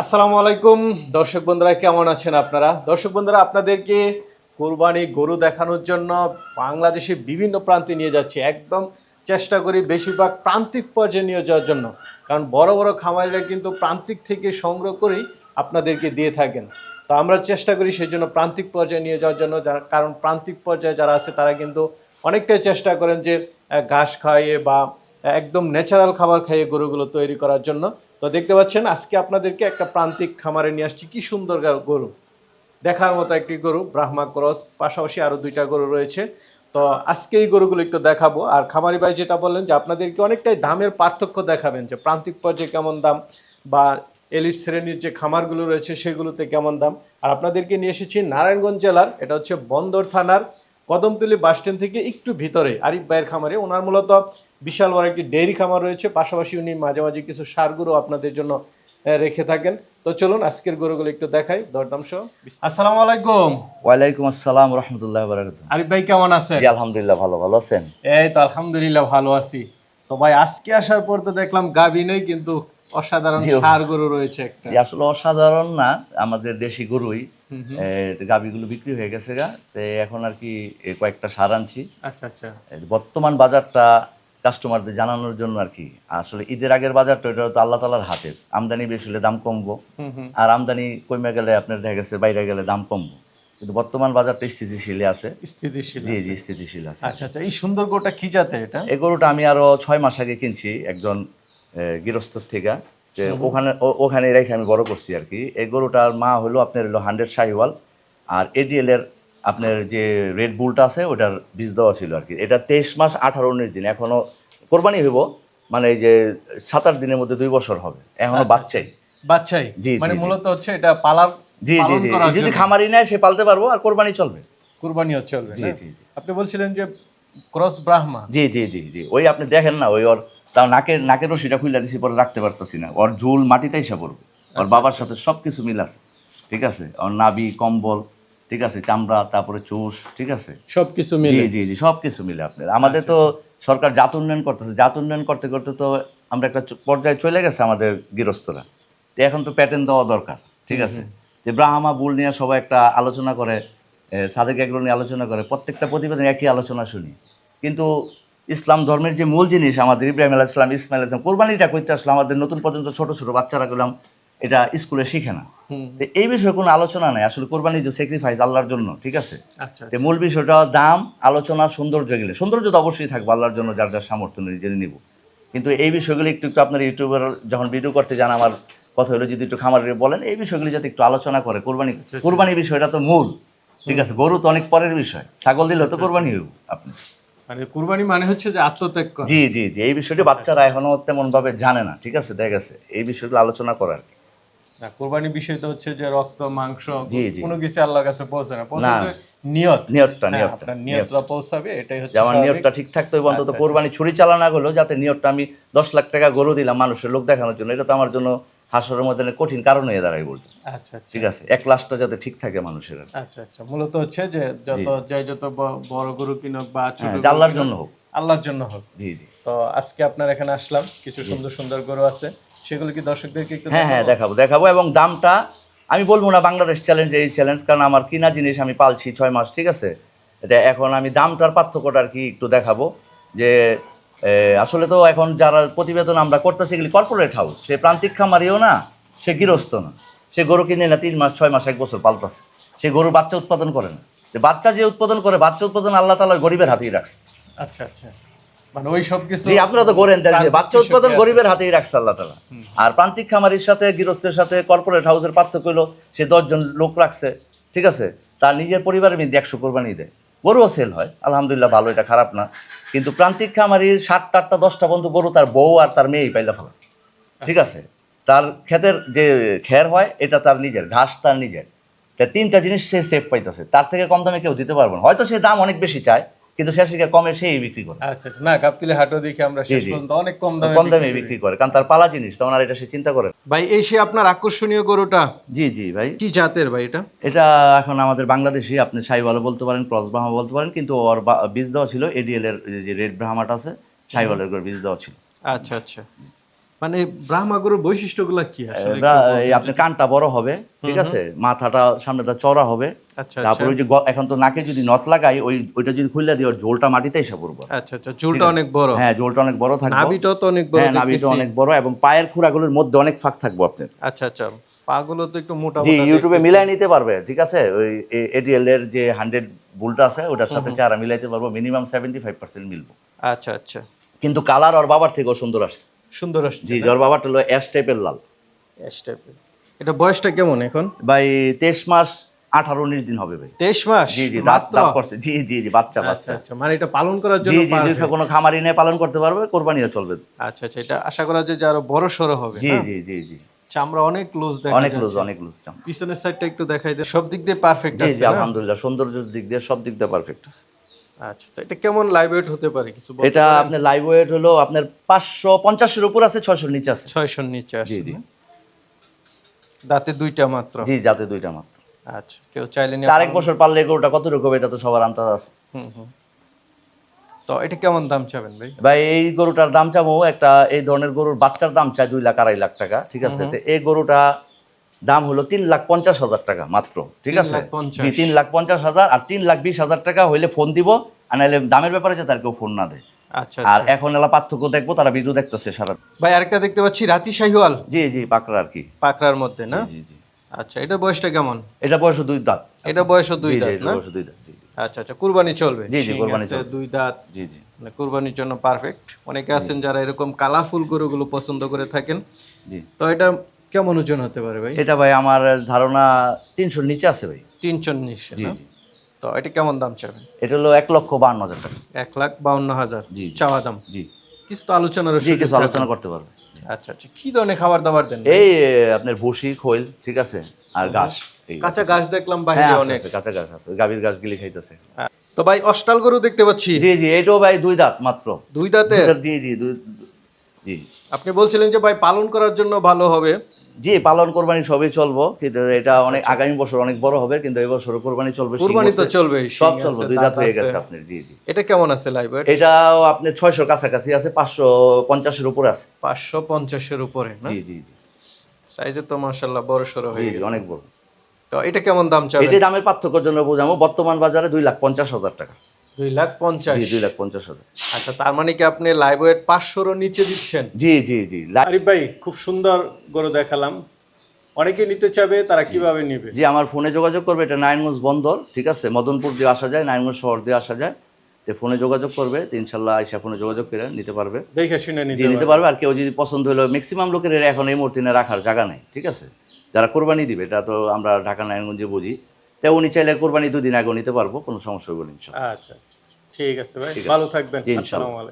আসসালামু আলাইকুম দর্শক বন্ধুরা, কেমন আছেন আপনারা? দর্শক বন্ধুরা, আপনাদেরকে কোরবানি গরু দেখানোর জন্য বাংলাদেশের বিভিন্ন প্রান্তে নিয়ে যাচ্ছি। একদম চেষ্টা করি বেশিরভাগ প্রান্তিক পর্যায়ে নিয়ে যাওয়ার জন্য, কারণ বড় বড় খামারিরা কিন্তু প্রান্তিক থেকে সংগ্রহ করেই আপনাদেরকে দিয়ে থাকেন। তো আমরা চেষ্টা করি সেই জন্য প্রান্তিক পর্যায়ে নিয়ে যাওয়ার জন্য, কারণ প্রান্তিক পর্যায়ে যারা আছে তারা কিন্তু অনেকটাই চেষ্টা করেন যে ঘাস খাইয়ে বা একদম ন্যাচারাল খাবার খাইয়ে গরুগুলো তৈরি করার জন্য। তো দেখতে পাচ্ছেন আজকে আপনাদেরকে একটা প্রান্তিক খামারে নিয়ে আসছি। কি সুন্দর গরু, দেখার মতো একটি গরু, ব্রাহ্মা ক্রস, পাশাপাশি আরও দুইটা গরু রয়েছে। তো আজকে এই গরুগুলো একটু দেখাবো। আর খামারি ভাই যেটা বললেন যে আপনাদেরকে অনেকটাই দামের পার্থক্য দেখাবেন, যে প্রান্তিক পর্যায়ে কেমন দাম বা এলিট শ্রেণীর যে খামারগুলো রয়েছে সেগুলোতে কেমন দাম। আর আপনাদেরকে নিয়ে এসেছি নারায়ণগঞ্জ জেলার, এটা হচ্ছে বন্দর থানার কদমতলী বাসস্ট্যান্ড থেকে একটু ভিতরে আরিফ ভাইয়ের খামারে। ওনার মূলত বিশাল বড় একটি ডেইরি খামার রয়েছে, পাশাপাশি উনি মাঝে মাঝে কিছু সার গরু আপনাদের জন্য রেখে থাকেন। তো চলুন আজকের গরুগুলো একটু দেখাই দরদাম সহ। আসসালামু আলাইকুম। ওয়ালাইকুম আসসালাম রহমতুল্লাহ বারাকাতুহু। আরিফ ভাই কেমন আছেন? জি আলহামদুলিল্লাহ, ভালো আছেন? এই তো আলহামদুলিল্লাহ ভালো আছি। তো ভাই আজকে আসার পর তো দেখলাম গাভী নেই, কিন্তু অসাধারণ জি ষাঁড় গরু রয়েছে একটা। জি, আসলে অসাধারণ না, আমাদের দেশি গরুই। গাভীগুলো বিক্রি হয়ে গেছে গা, তো এখন আর কি কয়েকটা সার আনছি। আচ্ছা আচ্ছা। বর্তমান বাজারটা কাস্টমারদের জানানোর জন্য আর কি। আসলে ঈদের আগের বাজারটা ওটা তো আল্লাহ তাআলার হাতে, আমদানি বেশি হলে দাম কমবো, আর আমদানি কমে গেলে আপনার দেখা গেছে বাইরে গেলে দাম কমবো। কিন্তু বর্তমান বাজারটা স্থিতিশীল আছে। স্থিতিশীল জি আছে। জি, স্থিতিশীল আছে। আচ্ছা আচ্ছা। এই সুন্দর গরুটা কি জাতের এটা? এই গরুটা আমি আরো 6 মাস আগে কিনছি একজন গৃহস্থর থেকে, যে ওখানে রেখে আমি বড় করছি আর কি। এই গরুটার মা হলো আপনার 100 শাহিওয়াল, আর এডিএল এর আপনার যে রেড বুলটা আছে ওটার বীজ দেওয়া ছিল আর কি। এটা 23 মাস 18-19 দিন, এখনো কোরবানি হইব, মানে এই যে 7-8 দিনের মধ্যে 2 বছর হবে, এখনো বাচ্চাই। বাচ্চাই জি, মানে জি, জি। মূলত হচ্ছে এটা পালার জি জি পালন জি, করার যদি জন্য। খামারি নেয় সে পালতে পারবো, আর কোরবানি চলবে। কুরবানিও চলবে জি না? জি জি আপনি বলছিলেন যে ক্রস ব্রাহ্মা। জি জি জি জি, ওই আপনি দেখেন না, ওই ওর তাও নাকের রশিটা খুলে দিছি, পরে রাখতে পারতেছি না, ওর ঝুল মাটিতে এসে পড়বে। ওর বাবার সাথে সব কিছু মিল আছে, ঠিক আছে। ওর নাভি, কম্বল, ঠিক আছে, চামড়া, তারপরে চুষ, ঠিক আছে, সবকিছু জি মিলে। জি জি, সব কিছু মিলে আপনার। আমাদের তো সরকার জাত উন্নয়ন করতেছে, জাত উন্নয়ন করতে করতে তো আমরা একটা পর্যায়ে চলে গেছে আমাদের গৃহস্থরা। তো এখন তো প্যাটার্ন দেওয়া দরকার, ঠিক আছে। যে ব্রাহ্মা বুল নিয়ে সবাই একটা আলোচনা করে, সাদেক এগুলো নিয়ে আলোচনা করে, প্রত্যেকটা প্রতিবেদন একই আলোচনা শুনি। কিন্তু ইসলাম ধর্মের যে মূল জিনিস আমাদের, ইব্রাহিম আলাইহিস সালাম, ইসমাইল আলাইহিস সালাম, কোরবানিটা করতে আসলে আমাদের নতুন পর্যন্ত ছোট ছোট বাচ্চারা গেলাম এটা স্কুলে শিখে না। তো এই বিষয়ে কোনো আলোচনা নাই আসলে। কোরবানি যে স্যাক্রিফাইস আল্লাহর জন্য, ঠিক আছে। আচ্ছা তো মূল বিষয়টা দাম, আলোচনা, সৌন্দর্য, গেলে সৌন্দর্য তো অবশ্যই থাকবে আল্লাহর জন্য, যার যার সামর্থ্য নিয়ে জেনে নিব। কিন্তু এই বিষয়গুলো একটু একটু আপনার ইউটিউবের যখন ভিডিও করতে যান, আমার কথা হলো যদি একটু খামারে বলেন এই বিষয়গুলি যাতে একটু আলোচনা করে। কোরবানি বিষয়টা তো মূল, ঠিক আছে। গরু তো অনেক পরের বিষয়, ছাগল দিলেও তো কোরবানি হইব আপনি। মানে কুরবানি মানে হচ্ছে যে আত্মত্যাগ করা। জি জি জি, এই বিষয়টি বাচ্চারা এখনো তেমন ভাবে জানে না, ঠিক আছে। দেখা গেছে এই বিষয়গুলো আলোচনা করার। না, কুরবানির বিষয় তো হচ্ছে যে রক্ত মাংস জি জি, কোনো কিছু আল্লাহর কাছে পৌঁছে না, পৌঁছে না, যে নিয়ত। নিয়তটা হ্যাঁ, নিয়তটা আপনার নিয়ত, নিয়তটা পৌঁছাবে, এটাই হচ্ছে যে আমার স্বাভাবিক। নিয়তটা ঠিক থাকতে হবে। অন্তত আচ্ছা, কোরবানি ছুরি চালানা হলেও যাতে নিয়তটা, আমি 10 লাখ টাকা গরু দিলাম মানুষের লোক দেখানোর জন্য, এটা তো আমার জন্য হাসরের মধ্যে কঠিন কারণ হয়ে দাঁড়ায় বলতো, আচ্ছা আচ্ছা ঠিক আছে। এক লাশটা যাতে ঠিক থাকে মানুষের আর কি। আচ্ছা আচ্ছা। মূলত হচ্ছে যে যত বড় গরু কিনুক বা ছোট হ্যাঁ, গরু আল্লাহর কিনুক, জন্য হোক। আল্লাহর জন্য হোক। জি জি, তো আজকে আপনার এখানে আসলাম, কিছু সুন্দর সুন্দর গরু আছে, সেগুলো কি দর্শকদেরকে একটু হ্যাঁ হ্যাঁ, দেখাবো? দেখাবো। এবং দামটা আমি বলবো না বাংলাদেশ চ্যালেঞ্জ, এই চ্যালেঞ্জ, কারণ আমার কিনা জিনিস আমি পালছি 6 মাস, ঠিক আছে। এটা এখন আমি দামটার পার্থক্যটা আর কি একটু দেখাবো। যে আসলে তো এখন যারা প্রতিবেদন আমরা করতেছি এগুলি কর্পোরেট হাউস, সে প্রান্তিক খামারিও না, সে গৃহস্থ না, সে গরু কিনে না 3 মাস 6 মাস 1 বছর পালতাছে, সে গরু বাচ্চা উৎপাদন করে না। যে বাচ্চা যে উৎপাদন করে, বাচ্চা উৎপাদন আল্লাহ তাআলা গরিবের হাতেই রাখছে। আচ্ছা আচ্ছা। মানে ওই সব কিছু জি, আপনারা তো করেন, তাই যে প্রান্তিক বাচ্চা উৎপাদন কৃষকই আছে। গরিবের হাতেই রাখছে আল্লাহ তাআলা। আর প্রান্তিক খামারির সাথে গৃহস্থের সাথে কর্পোরেট হাউসের পার্থক্য হলো, সে 10 জন লোক রাখছে, ঠিক আছে। তার নিজের পরিবারের মধ্যে 100 কোরবানি দেয়, গরুও সেল হয় আলহামদুলিল্লাহ, ভালো, এটা খারাপ না। কিন্তু প্রান্তিক খামারির 7টা 8টা 10টা পর্যন্ত গরু তার বউ আর তার মেয়েই পাইলা ফেলা, ঠিক আছে। তার ক্ষেতের যে খের হয় এটা তার নিজের, ঘাস তার নিজের। তা 3টা জিনিস সে সেফ পাইতেছে, তার থেকে কম দামে কেউ দিতে পারবে না। হয়তো সে দাম অনেক বেশি চায়, কিন্তু শেষে গিয়ে কমে সেই বিক্রি করে। আচ্ছা আচ্ছা। না, গাবতলী হাটও দেখি আমরা জি শেষ জি, পর্যন্ত অনেক কম দামে কম দামে বিক্রি করি। বিক্রি করে, কারণ তার পালা জিনিস, তখন আর এটা সে চিন্তা করে না। ভাই এই সে আপনার আকর্ষণীয় গরুটা জি জি ভাই, কি জাতের ভাই এটা? এটা এখন আমাদের বাংলাদেশি, আপনি শাহিওয়ালও বলতে পারেন, ক্রস ব্রাহ্মা বলতে পারেন, কিন্তু ওর বীজ দেওয়া ছিল এডিএল এর, যে রেড ব্রাহ্মাটা আছে শাহিওয়ালের করে বীজ দেওয়া ছিল। আচ্ছা আচ্ছা। মানে ব্রাহ্মা গরুর বৈশিষ্ট্যগুলো কি আসলে এই আপনার কানটা বড় হবে, ঠিক আছে, মাথাটা সামনেটা চড়া হবে, আচ্ছা তারপর ওই যে এখন তো নাকে যদি নথ লাগাই ওইটা যদি খুললে দিই ওর ঝোলটা মাটিতে এসে পড়বো। আচ্ছা আচ্ছা, চুলটা অনেক বড়। হ্যাঁ, ঝোলটা অনেক বড় থাকবে, নাভিটাও তো অনেক বড়। হ্যাঁ, নাভিটা অনেক বড় এবং পায়ের খুঁড়াগুলোর মধ্যে অনেক ফাঁক থাকবো আপনার। আচ্ছা আচ্ছা, পাগুলো তো একটু মোটা জি, মোটা ইউটিউবে দেখতেছি। মিলাই নিতে পারবে, ঠিক আছে, ওই এডিএল এর যে 100 বুলটা আছে ওটার সাথে চেহারা মিলাইতে পারবো, মিনিমাম 75% মিলবো। আচ্ছা আচ্ছা, কিন্তু কালার ওর বাবার থেকেও সুন্দর আসছে। সুন্দর আসছে। জি, ওর বাবারটা হলো অ্যাশ টাইপের লাল। এস টাইপের। এটা বয়সটা কেমন এখন? ভাই 23 মাস 18-19 দিন হবে ভাই। 23 মাস জি জি, দাঁত মাত্র? দাঁত পড়ছে। জি জি জি, বাচ্চা আচ্ছা বাচ্চা। আচ্ছা, মানে এটা পালন করার জি জন্য জি, যদি perfect। কোনো খামারি নিয়ে পালন করতে পারবে, কোরবানিও চলবে। আচ্ছা আচ্ছা, এটা আশা করা যায় যে আরো বড় সড়ো হবে। জি না? জি জি জি, চামড়া অনেক লুজ দেখা অনেক যাচ্ছে। লুজ, অনেক লুজ চাম। পিছনের সাইডটা একটু দেখাই দেয়, সব দিক দিয়ে পারফেক্ট জি আছে জি, না? আলহামদুলিল্লাহ, সৌন্দর্যের দিক দিয়ে সব দিক দিয়ে পারফেক্ট আছে। আচ্ছা, তো এটা কেমন লাইভ ওয়েট হতে পারে কিছু বলতে এটা পারেন? আপনার লাইভ ওয়েট হলো আপনার 550-এর উপর আছে, 600-এর নিচে আছে। 600 এর নিচে আসে। জি জি, না? দাঁতে দুইটা মাত্র। জি, যাতে দুইটা মাত্র। আচ্ছা, কেউ চাইলে নিয়ে 4-1 বছর পারলে গরুটা কত রকম, এটা তো সবার আন্দাজ আছে। হুম হুম। তো এটা কেমন দাম চাবেন ভাই? ভাই এই গরুটার দাম চাবো, একটা এই ধরনের গরুর বাচ্চার দাম চাই 2-2.5 লাখ টাকা, ঠিক আছে। তো এই গরুটা দাম হলো 3,50,000 টাকা মাত্র, ঠিক আছে। 3,50,000 জি, 3,50,000, আর 3,20,000 টাকা হইলে ফোন দিব, আর নাহলে দামের ব্যাপারে যে তার কেউ ফোন না দেয়। আচ্ছা আর আচ্ছা এখন এলা পার্থক্য দেখবো, তারা ভিডিও দেখতেছে সারা। ভাই, আরেকটা দেখতে পাচ্ছি রাতি শাহিওয়াল, জি জি, পাকড়া আর কি। পাকড়ার মধ্যে না? জি জি, আচ্ছা, এটা বয়সটা কেমন? এটা বয়স 2 দাঁত। এটা বয়সও 2 জি জি, দাঁত এটা না? বয়স 2 দাঁত। জি আচ্ছা আচ্ছা, কুরবানি চলবে। জি জি, শিং কুরবানি আছে, চলবে। 2 দাঁত, জি জি মানে কুরবানির জন্য পারফেক্ট। অনেকে আছেন যারা এরকম কালারফুল গরুগুলো পছন্দ করে থাকেন। জি। তো এটা কেমন ওজন হতে পারে ভাই? এটা ভাই আমার ধারণা 300-এর নিচে আছে ভাই। 300 নিচে জি না? জি, তো এটা কেমন দাম চাবেন? এটা হলো 1,52,000 টাকা। 1,52,000 জি। চাওয়া দাম। জি কিছু তো আলোচনার জি, কিছু আলোচনা করতে পারবে। আচ্ছা আচ্ছা, কি ধরনের খাবার দাবার দেন ভাই? এই আপনার ভুসি, খৈল, ঠিক আছে, আর ঘাস। এই কাঁচা ঘাস দেখলাম হ্যাঁ, বাইরে আছে, অনেক। আছে, কাঁচা ঘাস আছে, গাভীর ঘাস গিলি খাইতেছে। তো ভাই অস্টাল গরু দেখতে পাচ্ছি। জি জি, এটাও ভাই 2 দাঁত মাত্র। 2 দাঁতে? 2 দাঁত, জি জি, জি আপনি বলছিলেন যে ভাই পালন করার জন্য ভালো হবে। জি, পালন কোরবানি সবই চলবো, কিন্তু এটা অনেক আগামী বছর অনেক বড় হবে, কিন্তু এই বছর কোরবানি চলবে। কুরবানি তো চলবে, সব শিং চলবে, আছে, 2 দাঁত দাঁত হয়ে আছে। গেছে আপনার। জি জি, এটা কেমন আছে লাইভ ওয়েট? এটাও আপনার 600 কাছাকাছি আছে, 550-এর উপরে আছে। 550 এর উপরে না? জি জি জি সাইজে তো মাশাআল্লাহ বড় সরো জি হয়ে জি, গেছে। অনেক বড়। তো এটা কেমন দাম চাবেন? এটি দামের পার্থক্যের জন্য বোঝাবো, বর্তমান বাজারে 2,50,000 টাকা। 2,50,000। জি, 2,50,000। আচ্ছা, তার মানে কি আপনি লাইভ ওয়েট 500 এর নিচে দিচ্ছেন? জি জি জি, আরিফ ভাই, খুব সুন্দর গরু দেখালাম। অনেকে নিতে চাবে, তারা কিভাবে নেবে? জি, আমার ফোনে যোগাযোগ করবে। এটা নারায়ণগঞ্জ বন্দর, ঠিক আছে, মদনপুর দিয়ে আসা যায়, নারায়ণগঞ্জ শহর দিয়ে আসা যায়। তো ফোনে যোগাযোগ করবে, তো ইনশাল্লাহ আইসা ফোনে যোগাযোগ করে নিতে পারবে। দেখে শুনে জি, নিতে পারবে। আর কেউ যদি পছন্দ হলো, ম্যাক্সিমাম লোকের এখন এই মুহূর্তে রাখার জায়গা নেই, ঠিক আছে, যারা কোরবানি দিবে, এটা তো আমরা ঢাকা নারায়ণগঞ্জে বুঝি। তো উনি চাইলে কোরবানি 2 দিন আগেও নিতে পারবো, কোনো সমস্যা হবে না ইনশাল্লাহ। আচ্ছা আচ্ছা, ঠিক আছে ভাই, ঠিক আছে। ভালো থাকবেন। জি, ইনশাল্লাহ। আসসালামু আলাইকুম।